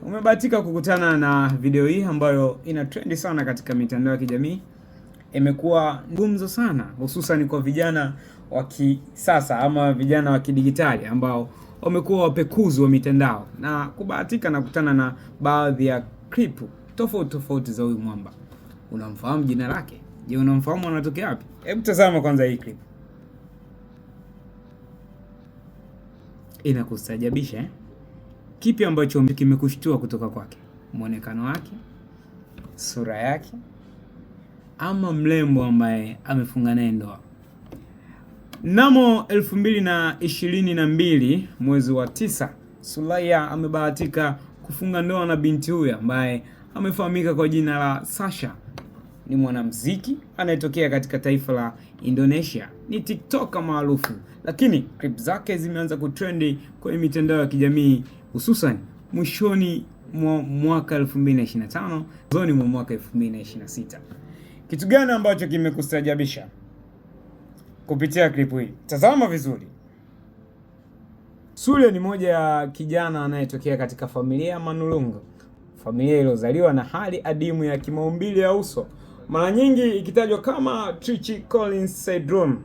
Umebahatika kukutana na video hii ambayo ina trendi sana katika mitandao ya kijamii. Imekuwa gumzo sana hususan kwa vijana wa kisasa ama vijana wa kidigitali ambao wamekuwa wapekuzi wa mitandao, na kubahatika na kukutana na baadhi ya clip tofauti za huyu mwamba. Unamfahamu jina lake? Je, unamfahamu anatokea wapi? Hebu tazama kwanza hii clip. Inakustajabisha eh? Kipi ambacho kimekushtua kutoka kwake? Muonekano wake, sura yake, ama mrembo ambaye amefunga naye ndoa? Mnamo 2022 mwezi wa 9, Sulaiya amebahatika kufunga ndoa na binti huyu ambaye amefahamika kwa jina la Sasha. Ni mwanamuziki anayetokea katika taifa la Indonesia, ni TikToker maarufu, lakini clip zake zimeanza kutrendi kwenye mitandao ya kijamii hususan mwishoni mwa mwaka 2025, mwanzoni mwa mwaka 2026. Kitu gani ambacho kimekustajabisha kupitia clip hii? Tazama vizuri. Sule ni moja ya kijana anayetokea katika familia ya manulungu, familia iliyozaliwa na hali adimu ya kimaumbile ya uso, mara nyingi ikitajwa kama Treacher-Collins syndrome.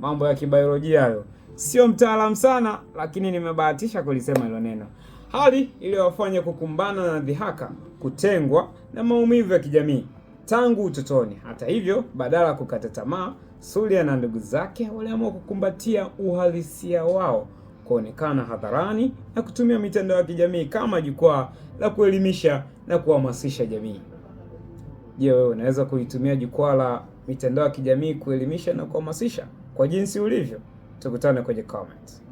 Mambo ya kibiolojia hayo. Sio mtaalamu sana, lakini nimebahatisha kulisema hilo neno. Hali iliyowafanya kukumbana na dhihaka, kutengwa na maumivu ya kijamii tangu utotoni. Hata hivyo, badala ya kukata tamaa, Sulaiya na ndugu zake waliamua kukumbatia uhalisia wao, kuonekana hadharani na kutumia mitandao ya kijamii kama jukwaa la kuelimisha na kuhamasisha jamii. Je, wewe unaweza kuitumia jukwaa la mitandao ya kijamii kuelimisha na kuhamasisha kwa jinsi ulivyo? Tukutane kwenye comments.